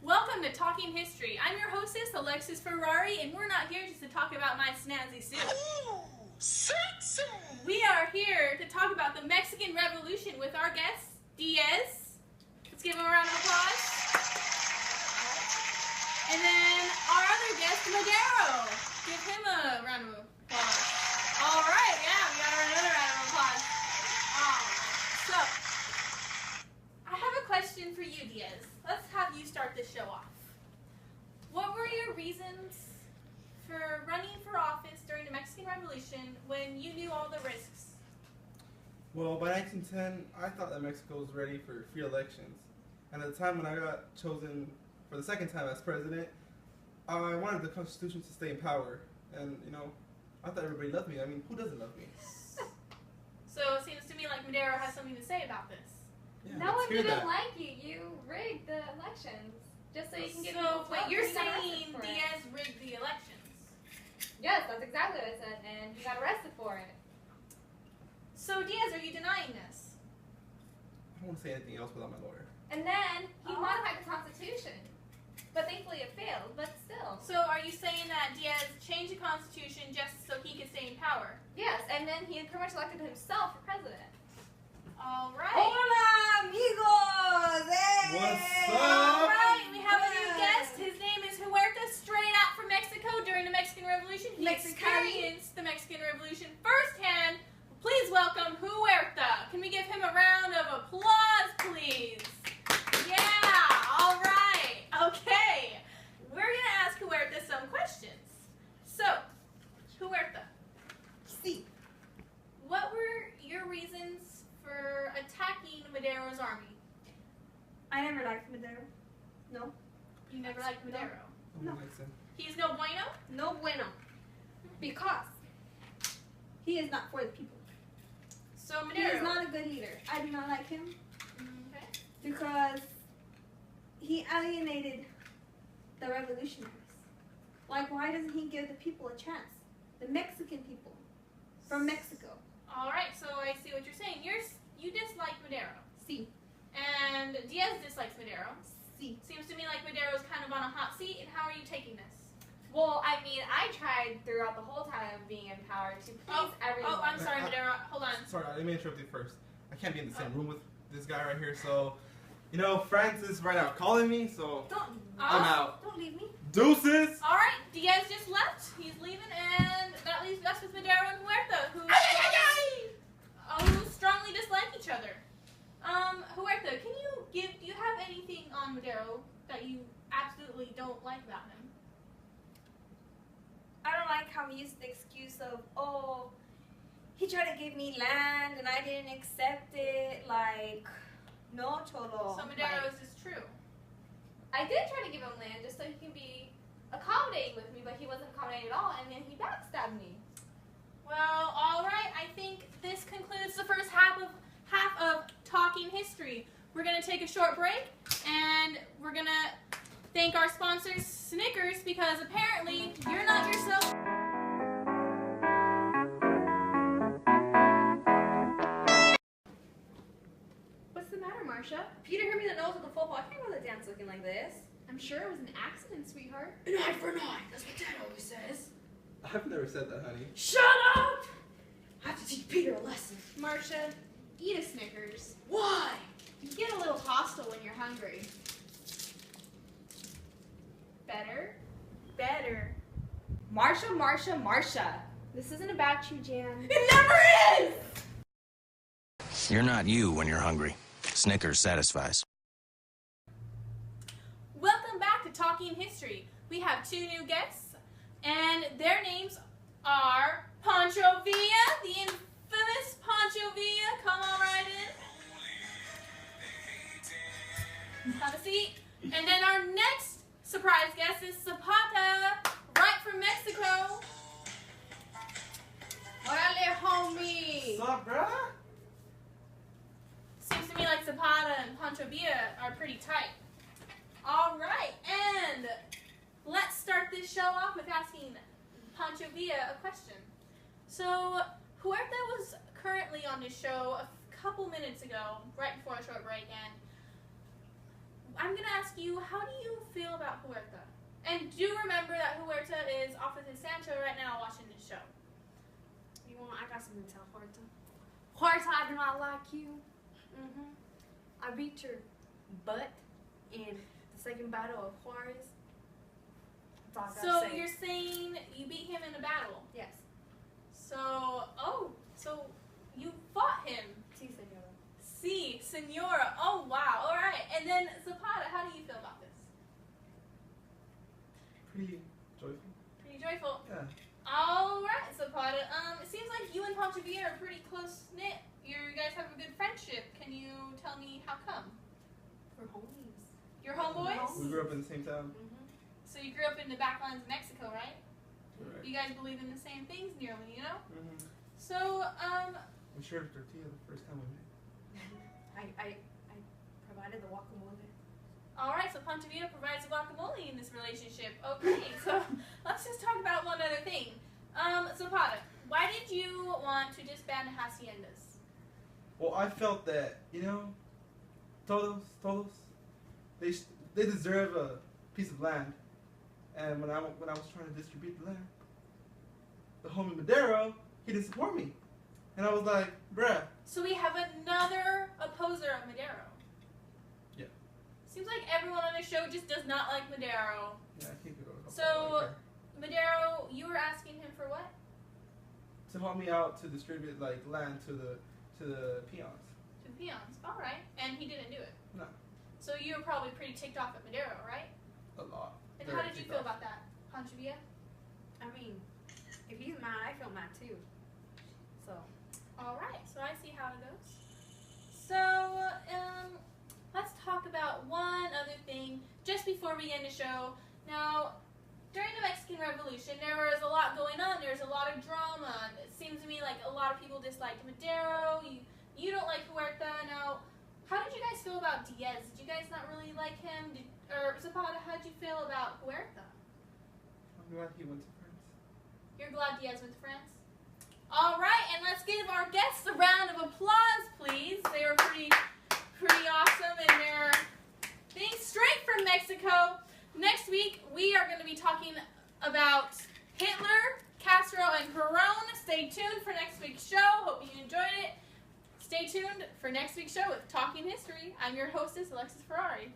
Welcome to Talking History. I'm your hostess, Alexis Ferrari, and we're not here just to talk about my snazzy suit. Ooh, sexy! We are here to talk about the Mexican Revolution with our guest, Diaz. Let's give him a round of applause. And then our other guest, Madero. Give him a round of applause. All right, yeah, we got another round of applause. So, I have a question for you, Diaz. Let's have you start this show off. What were your reasons for running for office during the Mexican Revolution when you knew all the risks? Well, by 1910, I thought that Mexico was ready for free elections. And at the time when I got chosen for the second time as president, I wanted the Constitution to stay in power. And, I thought everybody loved me. I mean, who doesn't love me? So it seems to me like Madero has something to say about this. Yeah, No one let's hear didn't that. like you. You rigged the elections just so you can get So, people wait, votes, you're and you got arrested saying for it. Diaz rigged the elections? Yes, that's exactly what I said, and he got arrested for it. So, Diaz, are you denying this? I don't want to say anything else without my lawyer. And then he modified the Constitution, but thankfully it failed. But still, So, are you saying that Diaz changed the Constitution just so he could stay in power? yes. And then he pretty much elected himself for president. All right. Hola, amigos! Hey! What's All up? right, we have a new guest. His name is Huerta, straight out from Mexico during the Mexican Revolution. He Mexicali. experienced the Mexican Revolution firsthand. Please welcome Huerta. Can we give him a round of applause, please? Yeah, all right. Okay. We're going to ask Huerta some questions. So, Huerta, Sí. what were your reasons for attacking Madero's army? I never liked Madero. No. You never liked Madero. No one likes him. He's no bueno? No bueno. Because he is not for the people. So He Madero. is not a good leader. I do not like him Okay. because he alienated the revolutionaries. Like, why doesn't he give the people a chance? The Mexican people from Mexico. All right, so I see what you're saying. You dislike Madero, Sí. and Diaz dislikes Madero. Sí. Seems to me like Madero's kind of on a hot seat. And how are you taking this? Well, I mean, I tried throughout the whole time of being in power to please everyone. Oh, I'm sorry, Madero. Hold on. Sorry, let me interrupt you first. I can't be in the same room with this guy right here, so, France is right now calling me, so Don't. I'm out. Don't leave me. Deuces! All right, Diaz just left. He's leaving, and that leaves us with Madero and Huerta, who strongly dislike each other. Huerta, do you have anything on Madero that you absolutely don't like about him? I don't like how he used the excuse of, oh, he tried to give me land and I didn't accept it. Like, no, Cholo. So Madero's is true. I did try to give him land just so he can be accommodating with me, but he wasn't accommodating at all, and then he backstabbed me. Well, all right. I think this concludes the first half of Talking History. We're gonna take a short break, and we're gonna thank our sponsors, Snickers, because apparently you're not yourself. What's the matter, Marcia? Peter hit me in the nose with a football. I can't go to the dance looking like this. I'm sure it was an accident, sweetheart. An eye for an eye. That's what Dad always says. I've never said that, honey. Shut up! I have to teach Peter a lesson. Marcia, eat a Snickers. Why? You get a little hostile when you're hungry. Better? Better. Marcia, Marcia, Marcia. This isn't about you, Jan. It never is! You're not you when you're hungry. Snickers satisfies. Welcome back to Talking History. We have two new guests, and their names are Pancho Villa, the infamous Pancho Villa. Come on right in. Have a seat. And then our next surprise guest is Zapata, right from Mexico. Orale, homie. What's up, bruh? Seems to me like Zapata and Pancho Villa are pretty tight. All right, and let's start this show off with asking Pancho Villa a question. So, Huerta was currently on this show a couple minutes ago, right before a short break, and I'm going to ask you, how do you feel about Huerta? And do remember that Huerta is off with his Sancho right now watching this show. You want? I got something to tell Huerta. Huerta, I do not like you. I beat your butt in the second battle of Juarez. That's all I So gotta say. you're saying you beat him in a battle. Yes. So you fought him. Si, senora. Si, Senora. Oh, wow. All right. And then, Zapata, how do you feel about this? Pretty joyful. Pretty joyful. Yeah. All right, Zapata. It seems like you and Pontevilla are pretty close-knit. You guys have a good friendship. Can you tell me how come? We're homies. You're homeboys? We grew up in the same town. So you grew up in the backlands of Mexico, right? Right. You guys believe in the same things nearly, you know? Mm-hmm. So, We shared a tortilla the first time we met. I provided the guacamole. all right, so Pontevilla provides guacamole in this relationship. Okay, so let's just talk about one other thing. Zapata, why did you want to disband the Haciendas? Well, I felt that, todos, they deserve a piece of land. And when I was trying to distribute the land, the homie Madero, he didn't support me. And I was like, bruh. So we have another opposer of Madero. Yeah. Seems like everyone on the show just does not like Madero. Yeah, I can't get over So, Madero, you were asking him for what? to help me out to distribute land to the peons. To the peons. All right. And he didn't do it. No. So you were probably pretty ticked off at Madero, right? A lot. And Very how did you ticked feel off. about that, Pontevilla? I mean, if he's mad, I feel mad too. So. All right. So I see how it goes. So, let's talk about one other thing just before we end the show. Now, during the Mexican Revolution, there was a lot going on. There was a lot of drama. It seems to me like a lot of people disliked Madero. You don't like Huerta. Now, how did you guys feel about Diaz? Did you guys not really like him? Or Zapata, how did you feel about Huerta? I'm glad he went to France. You're glad Diaz went to France? All right, and let's give our guests a round of applause, please. They were pretty awesome, and they're being straight from Mexico. Next week, we are going to be talking about Hitler, Castro, and Perón. Stay tuned for next week's show. Hope you enjoyed it. Stay tuned for next week's show with Talking History. I'm your hostess, Alexis Ferrari.